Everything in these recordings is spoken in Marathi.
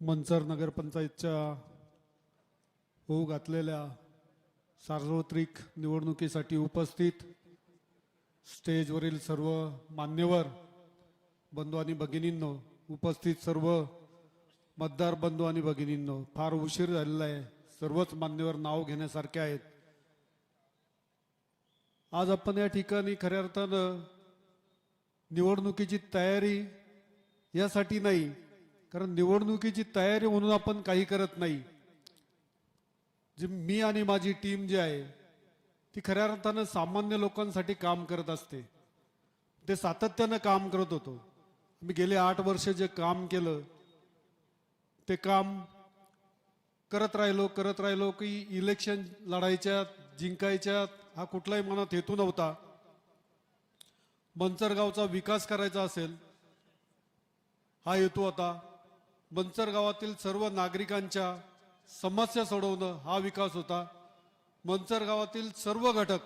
मंचर नगरपंचायतच्या होऊ घातलेल्या सार्वत्रिक निवडणुकीसाठी उपस्थित स्टेजवरील सर्व मान्यवर बंधू आणि भगिनींनो, उपस्थित सर्व मतदार बंधू आणि भगिनींनो, फार उशीर झालेला आहे. सर्वच मान्यवर नाव घेण्यासारखे आहेत. आज आपण या ठिकाणी खऱ्या अर्थानं निवडणुकीची तयारी यासाठी नाही, कारण निवडणुकीची तयारी म्हणून आपण काही करत नाही. जी मी आणि माझी टीम जी आहे ती खऱ्या अर्थानं सामान्य लोकांसाठी काम करत असते. ते सातत्यानं काम करत होतो. मी गेले 8 वर्ष जे काम केलं ते काम करत राहिलो की इलेक्शन लढायच्या जिंकायच्या हा कुठलाही मनात हेतू नव्हता. मंचर गावचा विकास करायचा असेल हा हेतू होता. मंचर गावातील सर्व नागरिकांच्या समस्या सोडवणं हा विकास होता. मंचर गावातील सर्व घटक,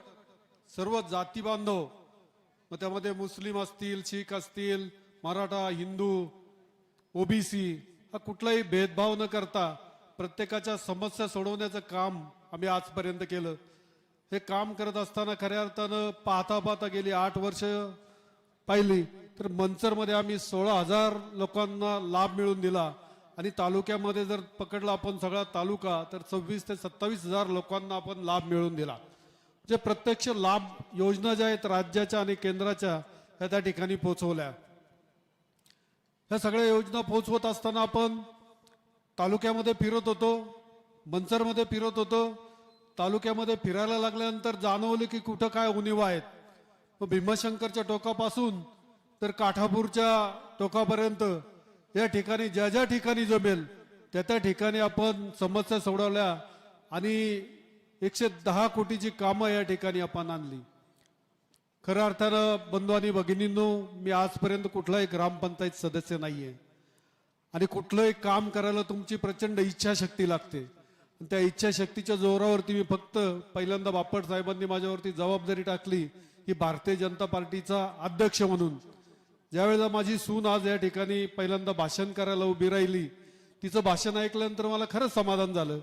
सर्व जाती बांधव, मग त्यामध्ये मुस्लिम असतील, शीख असतील, मराठा, हिंदू, ओबीसी हा कुठलाही भेदभाव न करता प्रत्येकाच्या समस्या सोडवण्याचं काम आम्ही आजपर्यंत केलं. हे काम करत असताना खऱ्या अर्थानं पाहता गेली 8 वर्ष पाहिली तर मंचरमध्ये आम्ही 16,000 लोकांना लाभ मिळवून दिला आणि तालुक्यामध्ये जर पकडला आपण सगळा तालुका तर 26 ते 27,000 लोकांना आपण लाभ मिळवून दिला. जे प्रत्यक्ष लाभ योजना ज्या आहेत राज्याच्या आणि केंद्राच्या त्या ठिकाणी पोहोचवल्या. ह्या सगळ्या योजना पोहोचवत असताना आपण तालुक्यामध्ये फिरत होतो, मंचरमध्ये फिरत होतो. तालुक्यामध्ये फिरायला लागल्यानंतर जाणवलं की कुठं काय उणिवा आहेत. मग भीमाशंकरच्या टोकापासून तर काठापूरच्या टोकापर्यंत या ठिकाणी ज्या ठिकाणी जमेल त्या ठिकाणी आपण समस्या सोडवल्या आणि 110 कोटीची कामं या ठिकाणी आपण आणली. खऱ्या अर्थानं बंधू आणि भगिनींनो, मी आजपर्यंत कुठलाही ग्रामपंचायत सदस्य नाहीये आणि कुठलंही काम करायला तुमची प्रचंड इच्छाशक्ती लागते. त्या इच्छाशक्तीच्या जोरावरती मी फक्त पहिल्यांदा बापट साहेबांनी माझ्यावरती जबाबदारी टाकली ही भारतीय जनता पार्टीचा अध्यक्ष म्हणून. ज्यावेळेला माझी सून आज या ठिकाणी पहिल्यांदा भाषण करायला उभी राहिली, तिचं भाषण ऐकल्यानंतर मला खरंच समाधान झालं.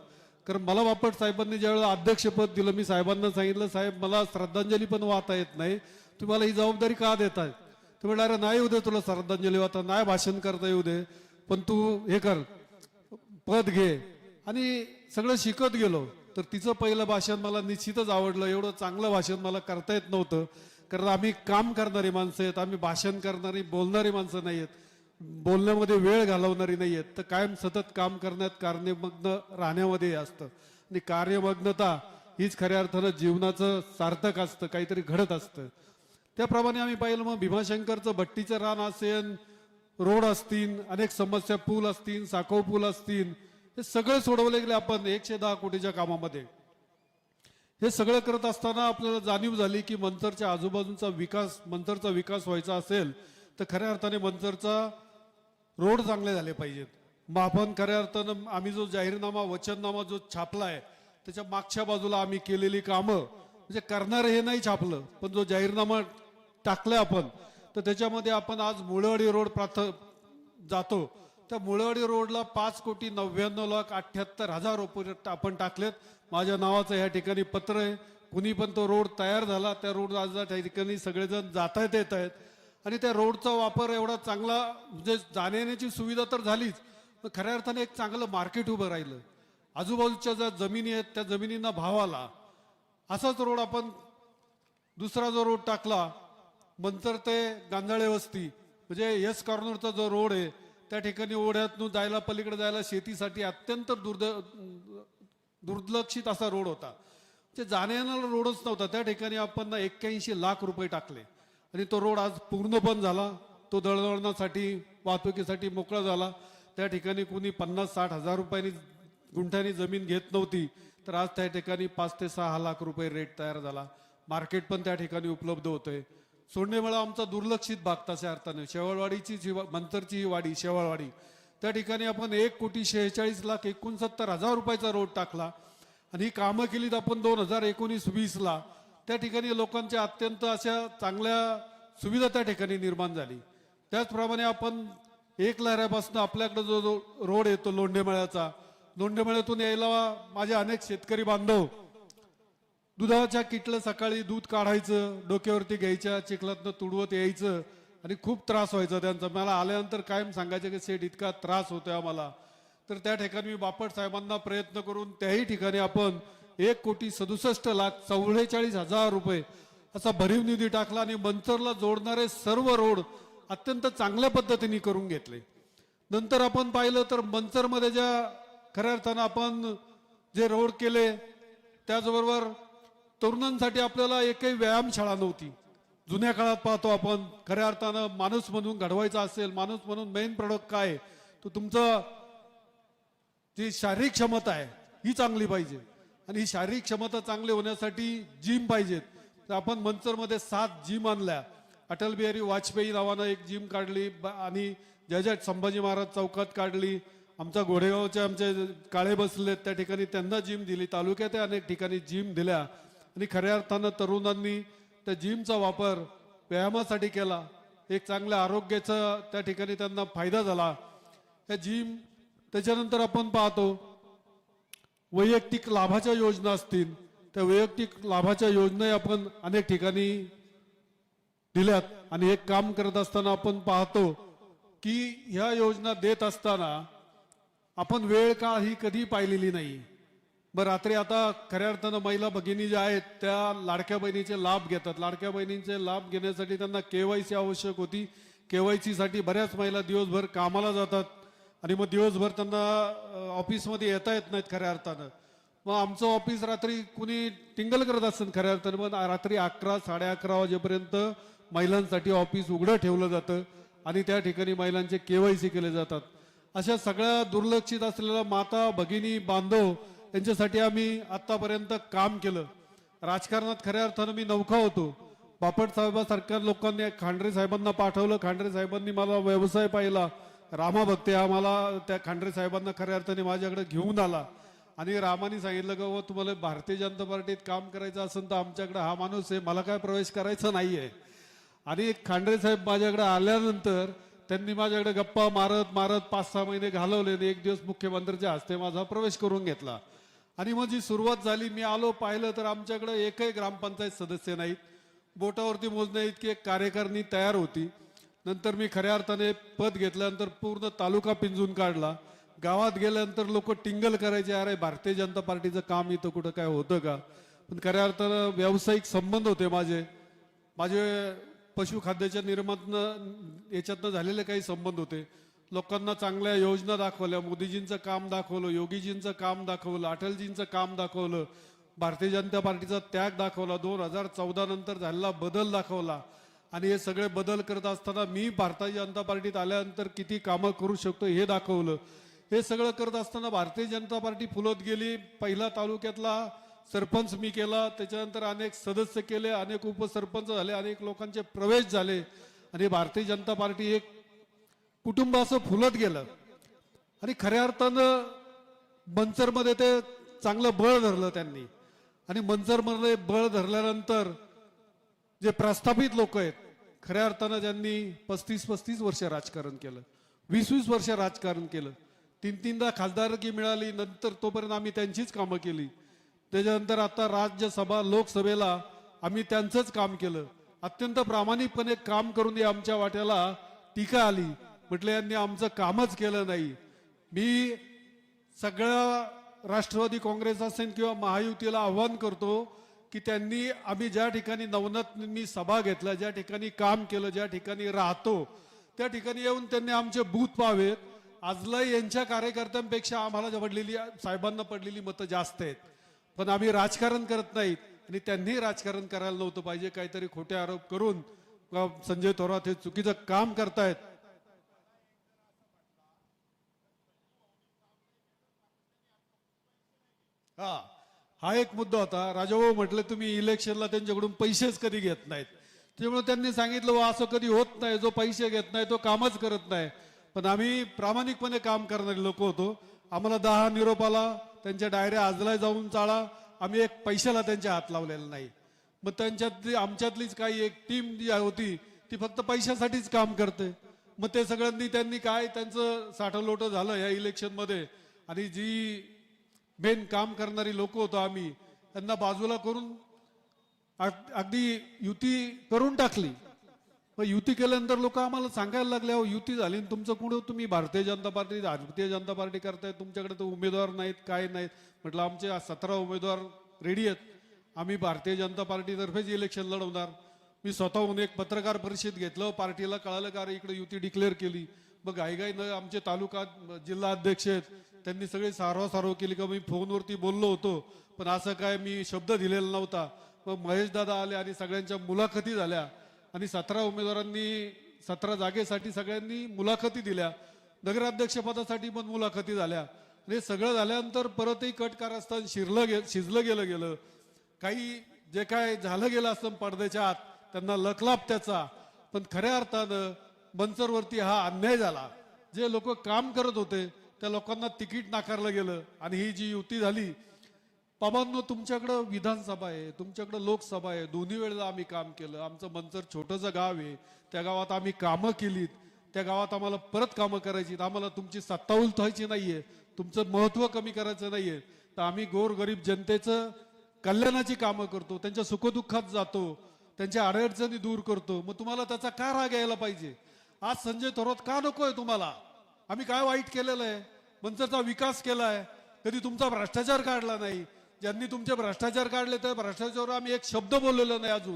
कारण मला बापट साहेबांनी ज्यावेळेला अध्यक्षपद दिलं, मी साहेबांना सांगितलं, साहेब मला श्रद्धांजली पण वाहता येत नाही, तुम्ही मला ही जबाबदारी का देताय? ते म्हणाले, अरे नाही येऊ दे तुला श्रद्धांजली वाहता, नाही भाषण करता येऊ दे, पण तू हे कर, पद घे. आणि सगळं शिकत गेलो. तर तिचं पहिलं भाषण मला निश्चितच आवडलं. एवढं चांगलं भाषण मला करता येत नव्हतं, कारण आम्ही काम करणारी माणसं आहेत, आम्ही भाषण करणारी बोलणारी माणसं नाही आहेत, बोलण्यामध्ये वेळ घालवणारी नाही आहेत. तर कायम सतत काम करण्यात कार्यमग्न राहण्यामध्ये असतं आणि कार्यमग्नता हीच खऱ्या अर्थानं जीवनाचं सार्थक असतं, काहीतरी घडत असतं. त्याप्रमाणे आम्ही पाहिलं. मग भीमाशंकरचं भट्टीचं रान असेल, रोड असतील, अनेक समस्या, पूल असतील, साखव पूल असतील, हे सगळं सोडवले गेले आपण 110 कोटीच्या कामामध्ये. हे सगळं करत असताना आपल्याला जाणीव झाली की मंचरच्या आजूबाजूचा विकास, मंचरचा विकास व्हायचा असेल तर खऱ्या अर्थाने मंचरचा रोड चांगले झाले पाहिजेत. मग आपण खऱ्या अर्थानं आम्ही जो जाहीरनामा, वचननामा जो छापलाय त्याच्या मागच्या बाजूला आम्ही केलेली कामं, म्हणजे करणारे हे नाही छापलं, पण जो जाहीरनामा टाकलाय आपण तर त्याच्यामध्ये आपण आज मुळवाडी रोड जातो. त्या मुळवाडी रोडला 5,99,78,000 रुपये आपण टाकलेत. माझ्या नावाचं या ठिकाणी पत्र आहे. कुणी पण तो रोड तयार झाला, त्या रोड आज त्या ठिकाणी सगळेजण जात येत आहेत आणि त्या रोडचा वापर एवढा चांगला, म्हणजे जाण्या येण्याची सुविधा तर झालीच, पण खऱ्या अर्थाने एक चांगलं मार्केट उभं राहिलं. आजूबाजूच्या ज्या जमिनी आहेत त्या जमिनींना भाव आला. असाच रोड आपण दुसरा जो रोड टाकला मंचर ते गांजाळे वस्ती, म्हणजे एस कॉर्नरचा जो रोड आहे त्या ठिकाणी ओढ्यातून जायला, पलीकडे जायला शेतीसाठी अत्यंत दुर्लक्षित असा रोड होता. म्हणजे जाण्या येणारा रोडच नव्हता. त्या ठिकाणी आपण 81 लाख रुपये टाकले आणि तो रोड आज पूर्ण बंद झाला. तो दळणवळणासाठी, वाहतुकीसाठी मोकळा झाला. त्या ठिकाणी कुणी 50-60 हजार रुपयांनी गुंठ्यानी जमीन घेत नव्हती, तर आज त्या ठिकाणी 5 ते 6 लाख रुपये रेट तयार झाला. मार्केट पण त्या ठिकाणी उपलब्ध होतंय. सोंडेमळा आमचा दुर्लक्षित भाग तशा अर्थाने, शेवाळवाडीची मंचरची ही वाडी शेवाळवाडी, त्या ठिकाणी आपण 1,46,69,000 रुपयाचा रोड टाकला आणि ही कामं केलीत आपण 2019-20ला. त्या ठिकाणी लोकांच्या अत्यंत अशा चांगल्या सुविधा त्या ठिकाणी निर्माण झाली. त्याचप्रमाणे आपण एक लहऱ्यापासून आपल्याकडे जो रोड येतो लोंढेमळ्याचा, लोंढेमळ्यातून यायला माझे अनेक शेतकरी बांधव दुधाच्या किटलं सकाळी दूध काढायचं, डोक्यावरती घ्यायच्या, चिखलातनं तुडवत यायचं आणि खूप त्रास व्हायचा त्यांचा. मला आल्यानंतर कायम सांगायचं की सेठ इतका त्रास होतोय आम्हाला. तर त्या ठिकाणी मी बापट साहेबांना प्रयत्न करून त्याही ठिकाणी आपण 1,67,44,000 रुपये असा भरीव निधी टाकला आणि मंचरला जोडणारे सर्व रोड अत्यंत चांगल्या पद्धतीने करून घेतले. नंतर आपण पाहिलं तर मंचरमध्ये ज्या खऱ्या अर्थानं आपण जे रोड केले, त्याचबरोबर तरुणांसाठी आपल्याला एकही व्यायामशाळा नव्हती. जुन्या काळात पाहतो आपण, खऱ्या अर्थानं माणूस म्हणून घडवायचा असेल, माणूस म्हणून मेन प्रोडक्ट काय, तो तुमचं जी शारीरिक क्षमता आहे ही चांगली पाहिजे. आणि ही शारीरिक क्षमता चांगली होण्यासाठी जिम पाहिजेत. तर आपण मंचरमध्ये 7 जिम आणल्या. अटल बिहारी वाजपेयी नावानं एक जिम काढली आणि जय संभाजी महाराज चौकात काढली. आमच्या घोडेगावचे आमचे काळे बसलेत त्या ठिकाणी त्यांना जिम दिली. तालुक्यात अनेक ठिकाणी जिम दिल्या आणि खऱ्या अर्थानं तरुणांनी त्या जिमचा वापर व्यायामासाठी केला. एक चांगल्या आरोग्याचा त्या ठिकाणी त्यांना फायदा झाला. या जिम त्याच्यानंतर आपण पाहतो वैयक्तिक लाभाच्या योजना असतील, त्या वैयक्तिक लाभाच्या योजना आपण अनेक ठिकाणी दिल्यात. आणि एक काम करत असताना आपण पाहतो की ह्या योजना देत असताना आपण वेळ काळ ही कधी पाहिलेली नाही. बरं, रात्री आता खऱ्या अर्थानं महिला भगिनी ज्या आहेत त्या लाडक्या बहिणीचे लाभ घेतात. लाडक्या बहिणींचे लाभ घेण्यासाठी त्यांना KYC आवश्यक होती. KYC साठी बऱ्याच महिला दिवसभर कामाला जातात आणि मग दिवसभर त्यांना ऑफिसमध्ये येता येत नाहीत खऱ्या अर्थानं. मग आमचं ऑफिस रात्री कुणी टिंगल करत असतं खऱ्या अर्थानं. मग रात्री 11, 11:30 वाजेपर्यंत महिलांसाठी ऑफिस उघडं ठेवलं जातं आणि त्या ठिकाणी महिलांचे KYC केले जातात. अशा सगळ्या दुर्लक्षित असलेल्या माता भगिनी बांधव यांच्यासाठी आम्ही आतापर्यंत काम केलं. राजकारणात खऱ्या अर्थानं मी नौका होतो. बापट साहेबांसारख्या लोकांनी खांडरे साहेबांना पाठवलं. खांडरे साहेबांनी मला व्यवसाय पाहिला. रामा भक्ते आम्हाला त्या खांडरे साहेबांना खऱ्या अर्थाने माझ्याकडे घेऊन आला आणि रामाने सांगितलं की बाबा तुम्हाला भारतीय जनता पार्टीत काम करायचं असेल तर आमच्याकडे हा माणूस आहे, मला काय प्रवेश करायचा नाहीये. आणि खांडरे साहेब माझ्याकडे आल्यानंतर त्यांनी माझ्याकडे गप्पा मारत मारत 5-6 महिने घालवले आणि एक दिवस मुख्यमंत्र्यांच्या हस्ते माझा प्रवेश करून घेतला. आणि मग जी सुरुवात झाली, मी आलो पाहिलं तर आमच्याकडे एकही ग्रामपंचायत सदस्य नाहीत. बोटावरती मोजण्या इतकी एक कार्यकारिणी तयार होती. नंतर मी खऱ्या अर्थाने पद घेतल्यानंतर पूर्ण तालुका पिंजून काढला. गावात गेल्यानंतर लोक टिंगल करायचे, अरे भारतीय जनता पार्टीचं काम इथं कुठं काय होतं का. पण खऱ्या अर्थानं व्यावसायिक संबंध होते माझे पशुखाद्याच्या निर्माण याच्यातनं झालेले काही संबंध होते. लोकांना चांगल्या योजना दाखवल्या, मोदीजींचं काम दाखवलं, योगीजींचं काम दाखवलं, अटलजींचं काम दाखवलं, भारतीय जनता पार्टीचा त्याग दाखवला, 2014 नंतर झालेला बदल दाखवला. आणि हे सगळे बदल करत असताना मी भारतीय जनता पार्टीत आल्यानंतर किती कामं करू शकतो हे दाखवलं. हे सगळं करत असताना भारतीय जनता पार्टी फुलत गेली. पहिला तालुक्यातला सरपंच मी केला, त्याच्यानंतर अनेक सदस्य केले, अनेक उपसरपंच झाले, अनेक लोकांचे प्रवेश झाले आणि भारतीय जनता पार्टी एक कुटुंब असं फुलत गेलं. आणि खऱ्या अर्थानं मंचरमध्ये ते चांगलं बळ धरलं त्यांनी. आणि मंचरमध्ये बळ धरल्यानंतर जे प्रस्थापित लोक आहेत खऱ्या अर्थानं ज्यांनी 35-35 वर्ष राजकारण केलं, 20-20 वर्ष राजकारण केलं, 3-3दा खासदारकी मिळाली, नंतर तोपर्यंत आम्ही त्यांचीच कामं केली. त्याच्यानंतर आता राज्यसभा लोकसभेला आम्ही त्यांचंच काम केलं. अत्यंत प्रामाणिकपणे काम करून आमच्या वाट्याला टीका आली. म्हटलं यांनी आमचं कामच केलं नाही. मी सगळ्या राष्ट्रवादी काँग्रेस असेल किंवा महायुतीला आव्हान करतो की त्यांनी आम्ही ज्या ठिकाणी नवनाथनी सभा घेतल्या, ज्या ठिकाणी काम केलं, ज्या ठिकाणी राहतो त्या ठिकाणी येऊन त्यांनी आमचे बूथ पाहावेत. आजलाही यांच्या कार्यकर्त्यांपेक्षा आम्हाला पडलेली साहेबांना पडलेली मतं जास्त आहेत. पण आम्ही राजकारण करत नाहीत आणि त्यांनी राजकारण करायला नव्हतं पाहिजे. काहीतरी खोटे आरोप करून संजय थोरात हे चुकीचं काम करतायत. हा एक मुद्दा होता. राजाभाऊ म्हटलं तुम्ही इलेक्शनला त्यांच्याकडून पैसेच कधी घेत नाहीत. त्यामुळे त्यांनी सांगितलं असं कधी होत नाही, जो पैसे घेत नाही तो कामच करत नाही. पण आम्ही प्रामाणिकपणे काम करणारे लोक होतो. आम्हाला 10 निरोप आला, त्यांच्या डायऱ्या आजला जाऊन चाळा, आम्ही एक पैशाला त्यांच्या हात लावलेला नाही. मग त्यांच्यातली आमच्यातलीच काही एक टीम जी होती ती फक्त पैशासाठीच काम करते. मग ते सगळ्यांनी त्यांनी काय त्यांचं साठलोट झालं या इलेक्शनमध्ये, आणि जी मेन काम करणारी लोक होतो आम्ही त्यांना बाजूला करून अगदी युती करून टाकली. मग युती केल्यानंतर लोक आम्हाला सांगायला लागले, अहो युती झाली आणि तुमचं कुठं, तुम्ही भारतीय जनता पार्टी करताय, तुमच्याकडे तर उमेदवार नाहीत काय नाहीत. म्हटलं आमचे 17 उमेदवार रेडी आहेत, आम्ही भारतीय जनता पार्टीतर्फेच इलेक्शन लढवणार. मी स्वतःहून एक पत्रकार परिषद घेतलं, पार्टीला कळालं का रे इकडे युती डिक्लेअर केली. मग घाईघाईनं आमचे तालुका जिल्हा अध्यक्ष आहेत त्यांनी सगळी सारवासारव केली का मी फोनवरती बोललो होतो पण असं काय मी शब्द दिलेला नव्हता. मग महेश दादा आले आणि सगळ्यांच्या मुलाखती झाल्या आणि 17 उमेदवारांनी 17 जागेसाठी सगळ्यांनी मुलाखती दिल्या, नगराध्यक्षपदासाठी पण मुलाखती झाल्या. हे सगळं झाल्यानंतर परतही कट कारस्थान शिजलं गेलं. काही जे काय झालं गेलं असतं पडद्याच्या आत त्यांना लकलाप त्याचा, पण खऱ्या अर्थानं मनसरवरती हा अन्याय झाला. जे लोक काम करत होते त्या लोकांना तिकीट नाकारलं गेलं आणि ही जी युती झाली. बाबांनो, तुमच्याकडं विधानसभा आहे, तुमच्याकडं लोकसभा आहे, दोन्ही वेळेला आम्ही काम केलं. आमचं मंचर छोटंसं गाव आहे, त्या गावात आम्ही कामं केलीत, त्या गावात आम्हाला परत कामं करायची. आम्हाला तुमची सत्ता उलथवायची नाहीये, तुमचं महत्त्व कमी करायचं नाहीये. तर आम्ही गोरगरीब जनतेचं कल्याणाची कामं करतो, त्यांच्या सुखदुःखात जातो, त्यांच्या अडचणी दूर करतो. मग तुम्हाला त्याचा का राग यायला पाहिजे? आज संजय थोरात का नकोय तुम्हाला? आम्ही काय वाईट केलेलं आहे? मंचरचा विकास केलाय, कधी तुमचा भ्रष्टाचार काढला नाही. ज्यांनी तुमचे भ्रष्टाचार काढले त्या भ्रष्टाचारावर आम्ही एक शब्द बोललेलो नाही अजून.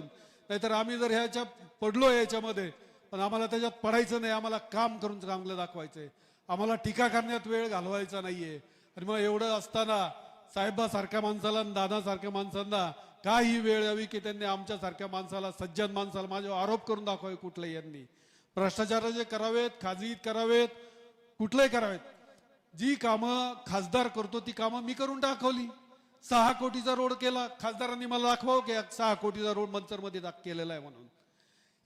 नाहीतर आम्ही जर ह्याच्या पडलो याच्यामध्ये, पण आम्हाला त्याच्यात पडायचं नाही. आम्हाला काम करून चांगलं दाखवायचंय, आम्हाला टीका करण्यात वेळ घालवायचा नाहीये. आणि मग एवढं असताना साहेबासारख्या माणसाला आणि दादासारख्या माणसांना का ही वेळ यावी की त्यांनी आमच्यासारख्या माणसाला, सज्जन माणसाला माझ्यावर आरोप करून दाखवावे कुठले. यांनी भ्रष्टाचाराचे करावेत, खाजगीत करावेत, कुठलंही करावेत. जी कामं खासदार करतो ती कामं मी करून दाखवली. 6 कोटीचा रोड केला, खासदारांनी मला दाखवावं की 6 कोटीचा रोड मंचरमध्ये केलेला आहे म्हणून.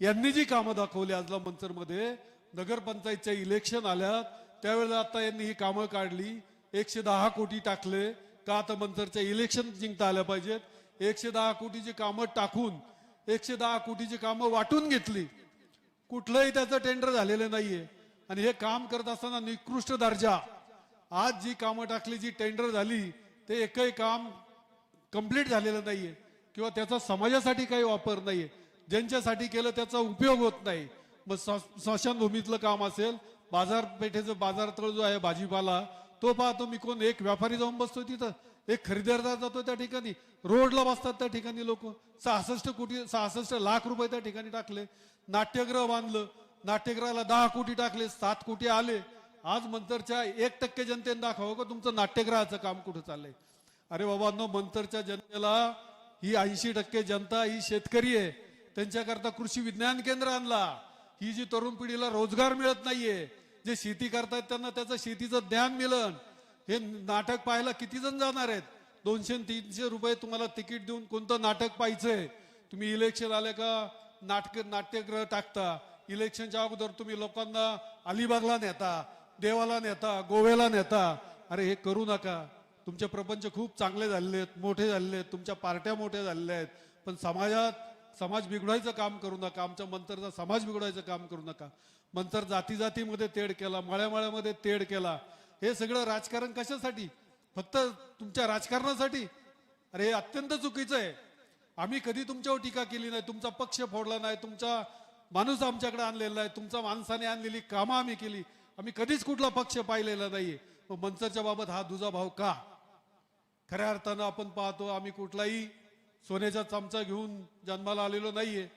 यांनी जी कामं दाखवली आजला मंचरमध्ये, नगरपंचायतच्या इलेक्शन आल्या त्यावेळेला आता यांनी ही कामं काढली. 110 कोटी टाकले का आता मंचरच्या इलेक्शन जिंकता आल्या पाहिजेत. 110 कोटीची कामं टाकून 110 कोटीची कामं वाटून घेतली. कुठलंही त्याचं टेंडर झालेलं नाहीये. आणि हे काम करत असताना निकृष्ट दर्जा, आज जी कामं टाकली, जी टेंडर झाली, ते एकही काम कंप्लीट झालेलं नाहीये किंवा त्याचा समाजासाठी काही वापर नाहीये. ज्यांच्यासाठी केलं त्याचा उपयोग होत नाही. मग स्मशानभूमीतलं काम असेल, बाजारपेठेचं बाजारतळ जो आहे भाजीपाला, तो पाहतो मी. कोण एक व्यापारी जाऊन बसतो तिथं, एक खरेदीदार जातो त्या ठिकाणी, रोडला बसतात त्या ठिकाणी लोक. 66 लाख रुपये त्या ठिकाणी टाकले. नाट्यगृह बांधलं, नाट्यगृहाला 10 कोटी टाकले, 7 कोटी आले. आज मंचरच्या 1% जनतेने दाखवावं का तुमचं नाट्यगृहाचं काम कुठं चाललंय? अरे बाबांनो, मंचरच्या जनतेला ही 80% जनता ही शेतकरी आहे. त्यांच्याकरता कृषी विज्ञान केंद्र आणला. ही जी तरुण पिढीला रोजगार मिळत नाहीये, जे शेती करतायत त्यांना त्याचं शेतीचं ज्ञान मिळन. हे नाटक पाहायला किती जण जाणार आहेत? 200-300 रुपये तुम्हाला तिकीट देऊन कोणतं नाटक पाहायचंय? तुम्ही इलेक्शन आले का नाट्यगृह टाकता. इलेक्शनच्या अगोदर तुम्ही लोकांना अलिबागला नेता, देवाला नेता, गोव्याला नेता. अरे हे करू नका. तुमचे प्रपंच खूप चांगले झालेले आहेत, मोठे झालेले आहेत, तुमच्या पार्ट्या मोठ्या झालेल्या आहेत, पण समाज बिघडायचं काम करू नका. आमच्या मंचरचा समाज बिघडायचं काम करू नका. मंचर जातीमध्ये तेढ केला, मळ्यामध्ये तेढ केला. हे सगळं राजकारण कशासाठी? फक्त तुमच्या राजकारणासाठी? अरे हे अत्यंत चुकीचं आहे. आम्ही कधी तुमच्यावर टीका केली नाही, तुमचा पक्ष फोडला नाही, तुमचा माणूस आमच्याकडे आणलेला नाही, तुमच्या माणसाने आणलेली कामं आम्ही केली. आम्ही कधीच कुठला पक्ष पाहिलेला नाहीये. मग मंचरच्या बाबत हा दुजाभाव का? खऱ्या अर्थानं आपण पाहतो, आम्ही कुठलाही सोन्याचा चमचा घेऊन जन्माला आलेलो नाहीये.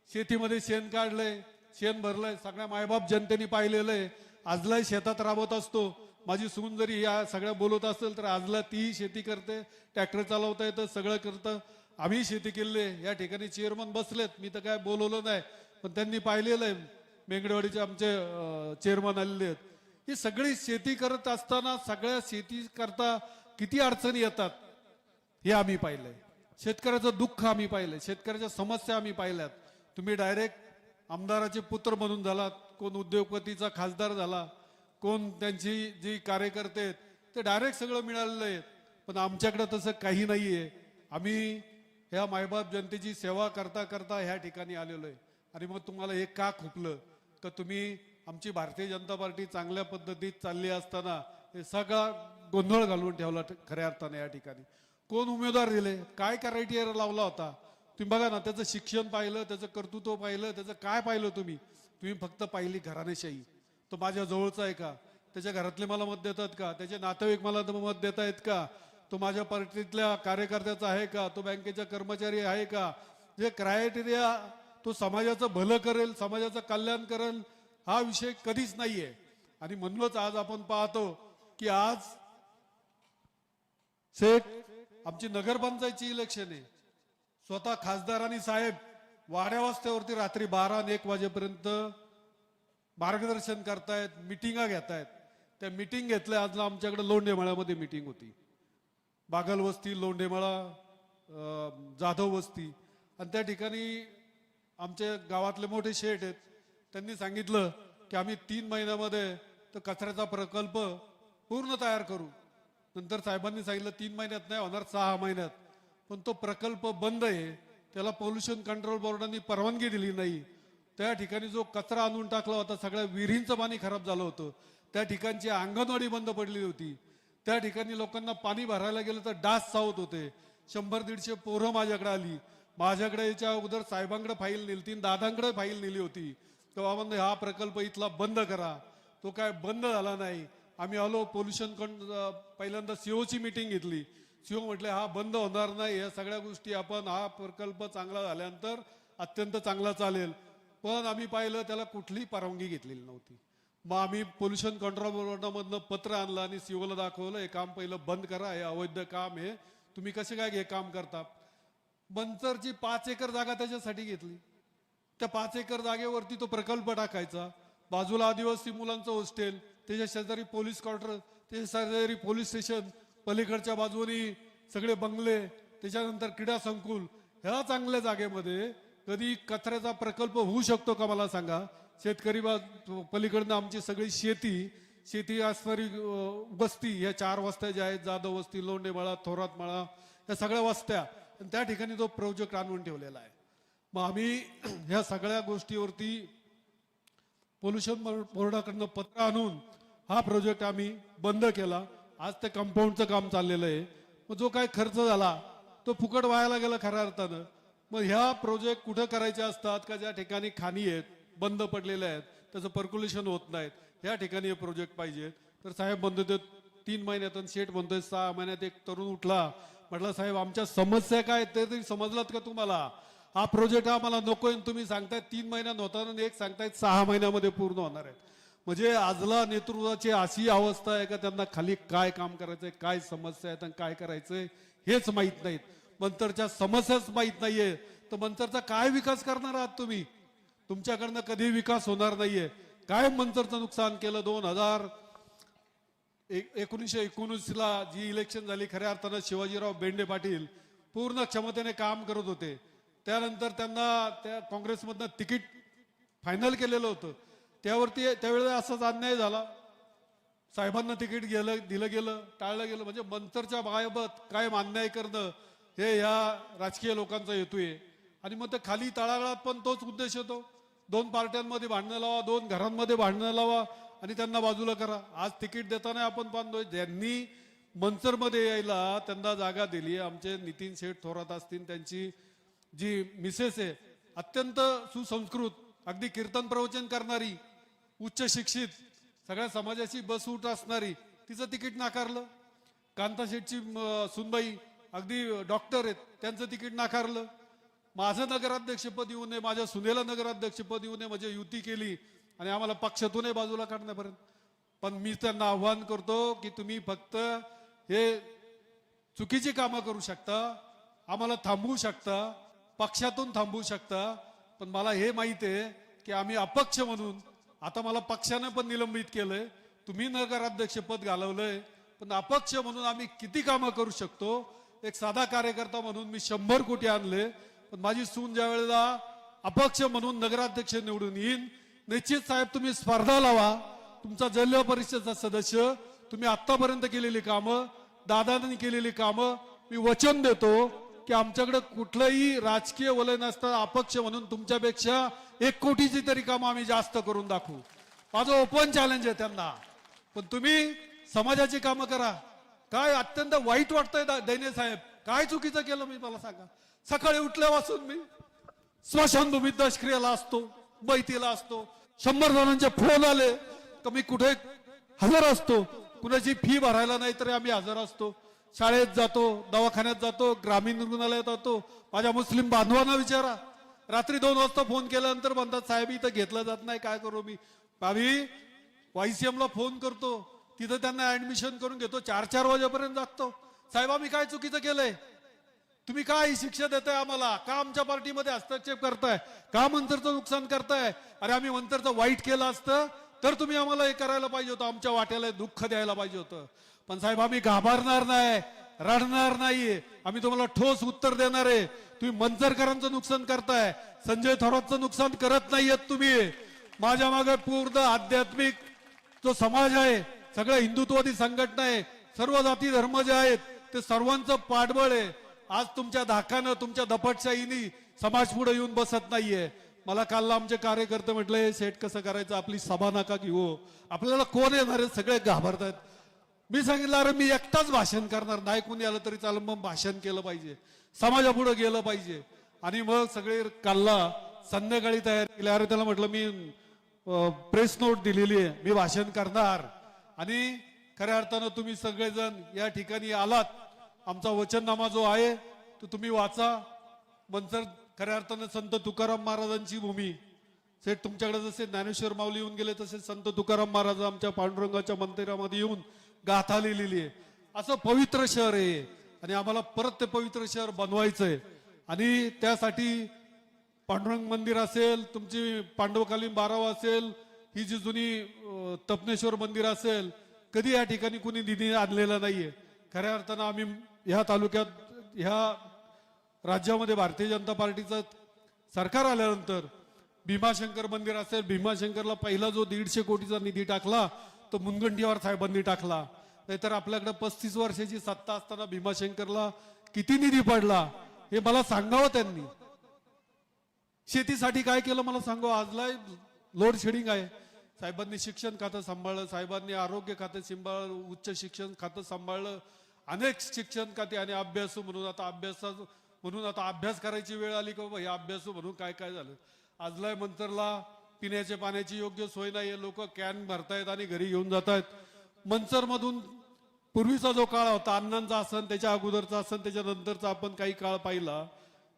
शेतीमध्ये शेण काढलंय, शेण भरलंय, सगळ्या मायबाप जनतेने पाहिलेलं आहे. आजलाही शेतात राबत असतो. माझी सून जरी या सगळ्या बोलत असेल तर आजला तीही शेती करते, ट्रॅक्टर चालवता येतं, सगळं करतं. आम्ही शेती केली. या ठिकाणी चेअरमन बसलेत, मी तर काय बोलवलं नाही, पण त्यांनी पाहिलेलं आहे. मेंगडेवाडीचे आमचे चेअरमन आलेले आहेत. ही सगळी शेती करत असताना सगळ्या शेती करता किती अडचणी येतात हे आम्ही पाहिलंय. शेतकऱ्याचं दुःख आम्ही पाहिलंय, शेतकऱ्याच्या समस्या आम्ही पाहिल्यात. तुम्ही डायरेक्ट आमदाराचे पुत्र म्हणून झालात, कोण उद्योगपतीचा खासदार झाला, कोण त्यांची जी कार्यकर्ते आहेत ते डायरेक्ट सगळं मिळालेलं आहे. पण आमच्याकडे तसं काही नाहीये. आम्ही ह्या मायबाप जनतेची सेवा करता करता ह्या ठिकाणी आलेलो आहे. आणि मग तुम्हाला हे का खुपलं का तुम्ही आमची भारतीय जनता पार्टी चांगल्या पद्धतीत चालली असताना हे सगळा गोंधळ घालून ठेवला खऱ्या अर्थाने या ठिकाणी. कोण उमेदवार दिले, काय क्रायटेरिया लावला होता तुम्ही बघा ना. त्याचं शिक्षण पाहिलं, त्याचं कर्तृत्व पाहिलं, त्याचं काय पाहिलं तुम्ही फक्त पाहिली घराणेशाही. तो माझ्या जवळचा आहे का, त्याच्या घरातले मला मत देतात का, त्याचे नातेवाईक मला मत देत आहेत का, तो माझ्या पार्टीतल्या कार्यकर्त्याचा आहे का, तो बँकेचा कर्मचारी आहे का. जे क्रायटेरिया तो समाजाचं भलं करेल, समाजाचं कल्याण करेल हा विषय कधीच नाहीये. आणि म्हणूनच आज आपण पाहतो की आज सेठ आमची नगरपंचायतची इलेक्शन आहे. स्वतः खासदार आणि साहेब वाड्या वस्त्यावरती रात्री 12 आणि 1 वाजेपर्यंत मार्गदर्शन करतायत, मिटिंगा घेतायत. त्या मिटिंग घेतल्या आज आमच्याकडे लोंढेमळ्यामध्ये मिटिंग होती. बागल वस्ती, लोंढेमळा, जाधव वस्ती. आणि त्या ठिकाणी आमच्या गावातले मोठे शेठ आहेत, त्यांनी सांगितलं की आम्ही 3 महिन्यामध्ये तो कचऱ्याचा प्रकल्प पूर्ण तयार करू. नंतर साहेबांनी सांगितलं 3 महिन्यात नाही होणार, 6 महिन्यात. पण तो प्रकल्प बंद आहे, त्याला पोल्युशन कंट्रोल बोर्डाने परवानगी दिली नाही. त्या ठिकाणी जो कचरा आणून टाकला होता, सगळ्या विहिरींचं पाणी खराब झालं होतं. त्या ठिकाणची अंगणवाडी बंद पडली होती. त्या ठिकाणी लोकांना पाणी भरायला गेलं तर डास चावत होते. 100-150 पोरं माझ्याकडे आली. माझ्याकडे याच्या अगोदर साहेबांकडे फाईल नेली, दादांकडे फाईल नेली होती. तेव्हा म्हणजे हा प्रकल्प इथला बंद करा. तो काय बंद झाला नाही. आम्ही आलो, पोल्युशन पहिल्यांदा सीओची मीटिंग घेतली. सीओ म्हटले हा बंद होणार नाही, या सगळ्या गोष्टी आपण, हा प्रकल्प चांगला झाल्यानंतर अत्यंत चांगला चालेल. पण आम्ही पाहिलं त्याला कुठलीही परवानगी घेतलेली नव्हती. मग आम्ही पोल्युशन कंट्रोल बोर्डामधनं पत्र आणलं आणि सीओला दाखवलं, हे काम पहिलं बंद करा, हे अवैध काम आहे, तुम्ही कसे काय हे काम करता. मंचरची 5 एकर जागा त्याच्यासाठी घेतली. त्या 5 एकर जागेवरती तो प्रकल्प टाकायचा. बाजूला आदिवासी मुलांचं हॉस्टेल, त्याच्या शेजारी पोलीस क्वार्टर, त्याच्या शेजारी पोलीस स्टेशन, पलीकडच्या बाजूनी सगळे बंगले, त्याच्यानंतर क्रीडा संकुल. ह्या चांगल्या जागेमध्ये कधी कचऱ्याचा प्रकल्प होऊ शकतो का मला सांगा. शेतकरी पलीकडनं आमची सगळी शेती असणारी वस्ती, ह्या 4 वस्त्या ज्या आहेत, जाधव वस्ती, लोंढेमळा, थोरातमळा, या सगळ्या वस्त्या, आणि त्या ठिकाणी तो प्रोजेक्ट आणून ठेवलेला आहे. मग आम्ही ह्या सगळ्या गोष्टीवरती पोल्युशन बोर्डाकडनं पत्र आणून हा प्रोजेक्ट आम्ही बंद केला. आज ते कंपाऊंडचं काम चाललेलं आहे. मग जो काय खर्च झाला तो फुकट व्हायला गेला खऱ्या अर्थानं. मग ह्या प्रोजेक्ट कुठं करायचे असतात का, ज्या ठिकाणी खाणी आहेत, बंद पडलेल्या आहेत, त्याचं पर्क्युलेशन होत नाहीत, ह्या ठिकाणी हे प्रोजेक्ट पाहिजे. तर साहेब म्हणतो 3 महिन्यात, आणि शेठ म्हणतोय 6 महिन्यात. एक तरुण उठला, म्हटलं साहेब आमच्या समस्या काय ते तरी समजलात का तुम्हाला. हा प्रोजेक्ट आम्हाला नकोय, तुम्ही सांगतायत 3 महिन्यात होता आणि एक सांगतायत 6 महिन्यामध्ये पूर्ण होणार आहे. म्हणजे आजला नेतृत्वाची अशी अवस्था आहे का त्यांना खाली काय काम करायचंय, काय समस्या आहेत आणि काय करायचंय हेच माहित नाहीत. मंतरच्या समस्याच माहित नाहीये, तर मंतरचा काय विकास करणार आहात तुम्ही. तुमच्याकडनं कधी विकास होणार नाहीये. काय मंतरचं नुकसान केलं. 1919ला जी इलेक्शन झाली, खऱ्या अर्थानं शिवाजीराव बेंडे पाटील पूर्ण क्षमतेने काम करत होते. त्यानंतर त्यांना त्या काँग्रेसमधनं तिकीट फायनल केलेलं होतं. त्यावरती त्यावेळेला असाच अन्याय झाला. साहेबांना तिकीट दिलं गेलं, टाळलं गेलं. म्हणजे मंतरच्या बाबत काय अन्याय करणं हे या राजकीय लोकांचा हेतू आहे. आणि मग ते खाली तळागाळात पण तोच उद्देश होतो. 2 पार्ट्यांमध्ये भांडणं लावा, 2 घरांमध्ये भांडणं लावा आणि त्यांना बाजूला करा. आज तिकीट देताना आपण पाहतोय ज्यांनी मंचरमध्ये यायला त्यांना जागा दिली, आमचे नितीन शेठ थोरात असतील, त्यांची जी मिसेस आहे अत्यंत सुसंस्कृत, अगदी कीर्तन प्रवचन करणारी, उच्च शिक्षित, सगळ्या समाजाची बसऊट असणारी, तिचं तिकीट नाकारलं. कांता शेठची सुनबाई अगदी डॉक्टर आहेत, त्यांचं तिकीट नाकारलं. माझं नगराध्यक्षपद येऊ नये, माझ्या सुनेला नगराध्यक्षपद येऊ नये, म्हणजे युती केली आणि आम्हाला पक्षातूनही बाजूला काढण्यापर्यंत. पण मी त्यांना आव्हान करतो की तुम्ही फक्त हे चुकीची कामं करू शकता, आम्हाला थांबवू शकता, पक्षातून थांबवू शकता. पण मला हे माहित आहे की आम्ही अपक्ष म्हणून, आता मला पक्षाने पण निलंबित केलंय, तुम्ही नगराध्यक्षपद घालवलंय, पण अपक्ष म्हणून आम्ही किती कामं करू शकतो. एक साधा कार्यकर्ता म्हणून मी 100 कोटी आणले, पण माझी सून ज्या वेळेला अपक्ष म्हणून नगराध्यक्ष निवडून येईन, निश्चित साहेब तुम्ही स्पर्धा लावा. तुमचा जिल्हा परिषदचा सदस्य, तुम्ही आतापर्यंत केलेली कामं, दादांनी केलेली कामं, मी वचन देतो की आमच्याकडे कुठलंही राजकीय वलय नसतं, अपक्ष म्हणून तुमच्यापेक्षा 1 कोटीची तरी कामं आम्ही जास्त करून दाखवू. माझं ओपन चॅलेंज आहे त्यांना. पण तुम्ही समाजाची कामं करा. काय अत्यंत वाईट वाटतंय दैने साहेब, काय चुकीचं केलं मी मला सांगा. सकाळी उठल्यापासून मी स्मशानभूमीत दशक्रियेला असतो, बैतीला असतो. 100 जणांचे फोन आले तर मी कुठे हजर असतो. कुणाची फी भरायला नाही तरी आम्ही हजर असतो. शाळेत जातो, दवाखान्यात जातो, ग्रामीण रुग्णालयात जातो. माझ्या मुस्लिम बांधवांना विचारा, रात्री 2 वाजता फोन केल्यानंतर म्हणतात साहेब इथं घेतलं जात नाही, काय करू मी. आम्ही YCM ला फोन करतो, तिथं त्यांना ऍडमिशन करून घेतो. 4-4 वाजेपर्यंत जागतो. साहेब आम्ही काय चुकीचं केलंय, तुम्ही काय शिक्षा देताय आम्हाला, का आमच्या पार्टीमध्ये हस्तक्षेप करताय, का मंतरचं नुकसान करताय. अरे आम्ही मंतरचं वाईट केलं असतं तर तुम्ही आम्हाला हे करायला पाहिजे होतं, आमच्या वाट्याला दुःख द्यायला पाहिजे होतं. पण साहेब आम्ही घाबरणार नाही, रडणार नाहीये, आम्ही तुम्हाला ठोस उत्तर देणार आहे. तुम्ही मंचरकरांचं नुकसान करताय, संजय थोरातचं नुकसान करत नाहीयेत तुम्ही. माझ्या मागे पूर्ण आध्यात्मिक जो समाज आहे, सगळ्या हिंदुत्ववादी संघटना आहे, सर्व जाती धर्म जे आहेत ते सर्वांचं पाठबळ आहे. आज तुमच्या धाकानं, तुमच्या दपटशाहीनी समाज पुढे येऊन बसत नाहीये. मला काल आमचे कार्यकर्ते म्हटले सेट कसं करायचं, आपली सभा नका घेऊ, आपल्याला कोण येणार आहे, सगळे घाबरतात. मी सांगितलं अरे मी एकटाच भाषण करणार, नाही कोणी आलं तरी चालेल, मग भाषण केलं पाहिजे, समाजापुढे गेलं पाहिजे. आणि मग सगळे कालला संध्याकाळी तयार केली. अरे त्याला म्हटलं मी प्रेस नोट दिलेली आहे, मी भाषण करणार. आणि खऱ्या अर्थानं तुम्ही सगळेजण या ठिकाणी आलात. आमचा वचननामा जो आहे तो तुम्ही वाचा. मंचर खऱ्या अर्थानं संत तुकाराम महाराजांची भूमी. सेठ तुमच्याकडे जसे ज्ञानेश्वर माऊली येऊन गेले तसे संत तुकाराम महाराज आमच्या पांडुरंगाच्या मंदिरामध्ये येऊन गाथा लिहिलेली आहे. असं पवित्र शहर आहे आणि आम्हाला परत ते पवित्र शहर बनवायचंय. आणि त्यासाठी पांडुरंग मंदिर असेल, तुमची पांडवकालीन बारावा असेल, ही जी जुनी तपनेश्वर मंदिर असेल, कधी या ठिकाणी कुणी निधी आणलेला नाहीये. खऱ्या अर्थानं आम्ही ह्या तालुक्यात, ह्या राज्यामध्ये भारतीय जनता पार्टीचं सरकार आल्यानंतर भीमाशंकर मंदिर असेल, भीमाशंकरला पहिला जो 150 कोटीचा निधी टाकला तो मुनगंटीवार साहेबांनी टाकला. नाहीतर आपल्याकडे 35 वर्षाची सत्ता असताना भीमाशंकरला किती निधी पडला हे मला सांगावं त्यांनी. शेतीसाठी काय केलं मला सांगावं. आजला लोड शेडिंग आहे. साहेबांनी शिक्षण खातं सांभाळलं, साहेबांनी आरोग्य खातं सांभाळलं, उच्च शिक्षण खातं सांभाळलं, अनेक शिक्षण खाते. आणि अभ्यासू म्हणून आता अभ्यास करायची वेळ आली का बाबा हे अभ्यासू म्हणून काय काय झालं. आजला मंचरला पिण्याच्या पाण्याची योग्य सोय नाहीये, लोक कॅन भरतायत आणि घरी घेऊन जात आहेत. मंचर मधून पूर्वीचा जो काळ होता, अण्णांचा आसन, त्याच्या अगोदरचा आसन, त्याच्यानंतरचा आपण काही काळ पाहिला.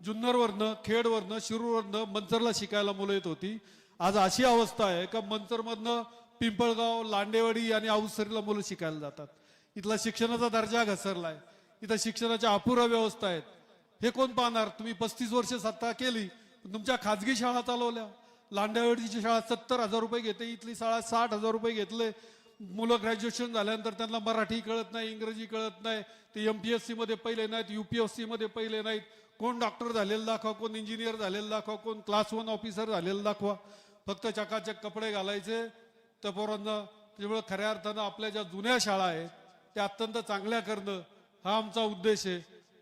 जुन्नरवरनं, खेडवरनं, शिरूरवरनं मंचरला शिकायला मुलं येत होती. आज अशी अवस्था आहे का मंचरमधनं पिंपळगाव, लांडेवाडी आणि औसरीला मुलं शिकायला जातात. इथला शिक्षणाचा दर्जा घसरलाय, इथं शिक्षणाच्या अपुऱ्या व्यवस्था आहेत. हे कोण पाहणार. तुम्ही 35 वर्ष सत्ता केली, तुमच्या खाजगी शाळा चालवल्या. लांडेवाडीची शाळा 70,000 रुपये घेते, इथली शाळा 60,000 रुपये घेतले. मुलं ग्रॅज्युएशन झाल्यानंतर त्यांना मराठी कळत नाही, इंग्रजी कळत नाही, ते MPSC मध्ये पहिले नाहीत, UPSC मध्ये पहिले नाहीत. कोण डॉक्टर झालेलं दाखवा, कोण इंजिनियर झालेलं दाखवा, कोण क्लास 1 ऑफिसर झालेलं दाखवा. फक्त चकाचक कपडे घालायचे त्या पोरांना. त्यामुळे खऱ्या अर्थानं आपल्या ज्या जुन्या शाळा आहेत त्या अत्यंत चांगल्या करणं हा आमचा उद्देश आहे.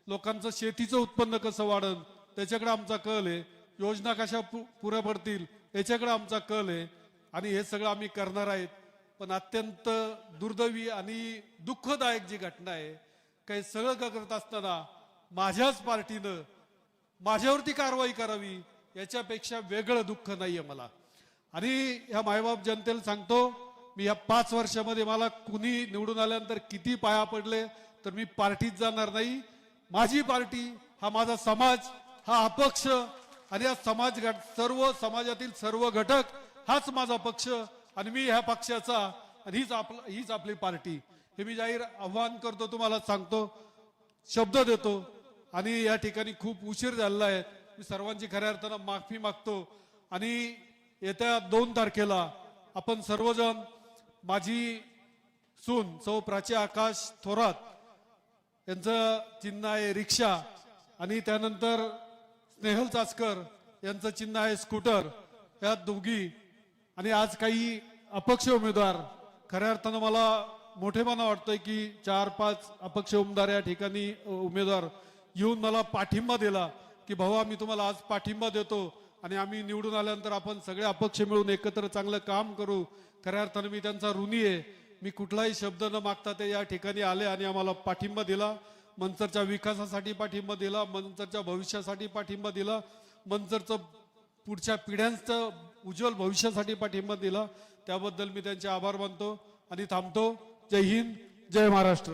लोकांचं शेतीचं उत्पन्न कसं वाढन त्याच्याकडे आमचा कल आहे. योजना कशा पुऱ्या पडतील याच्याकडे आमचा कल आहे. आणि हे सगळं आम्ही करणार आहेत. पण अत्यंत दुर्दैवी आणि दुःखदायक जी घटना आहे, काही सगळं करत असताना माझ्याच पार्टीनं माझ्यावरती कारवाई करावी याच्यापेक्षा वेगळं दुःख नाहीये मला. आणि ह्या मायबाप जनतेला सांगतो, मी या 5 वर्षामध्ये मला कुणी निवडून आल्यानंतर किती पाया पडले तर मी पार्टीत जाणार नाही. माझी पार्टी, हा माझा समाज, हा अपक्ष आणि हा सर्व समाजातील सर्व घटक हाच माझा पक्ष आणि मी ह्या पक्षाचा आणि हीच आपली पार्टी. हे मी जाहीर आव्हान करतो, तुम्हाला सांगतो, शब्द देतो. आणि या ठिकाणी खूप उशीर झालेला आहे. मी सर्वांची खऱ्या अर्थानं माफी मागतो. आणि येत्या 2 तारखेला आपण सर्वजण, माझी सून सौ प्राची आकाश थोरात यांचं चिन्ह आहे रिक्षा, आणि त्यानंतर स्नेहल चासकर यांचं चिन्ह आहे स्कूटर, या दोघी. आणि आज काही अपक्ष उमेदवार, खऱ्या अर्थानं मला मोठेपणा वाटतोय की 4-5 अपक्ष उमेदवार या ठिकाणी उमेदवार येऊन मला पाठिंबा दिला की भाऊ आम्ही तुम्हाला आज पाठिंबा देतो आणि आम्ही निवडून आल्यानंतर आपण सगळे अपक्ष मिळून एकत्र चांगलं काम करू. खऱ्या अर्थानं मी त्यांचा ऋणी आहे. मी कुठलाही शब्द न मागता ते या ठिकाणी आले आणि आम्हाला पाठिंबा दिला. मंचरच्या विकासासाठी पाठिंबा दिला, मंचरच्या भविष्यासाठी पाठिंबा दिला, मंचरचं पुढच्या पिढ्यांचं उज्ज्वल भविष्यासाठी पाठिंबा दिला. त्याबद्दल मी त्यांचे आभार मानतो आणि थांबतो. जय हिंद, जय महाराष्ट्र.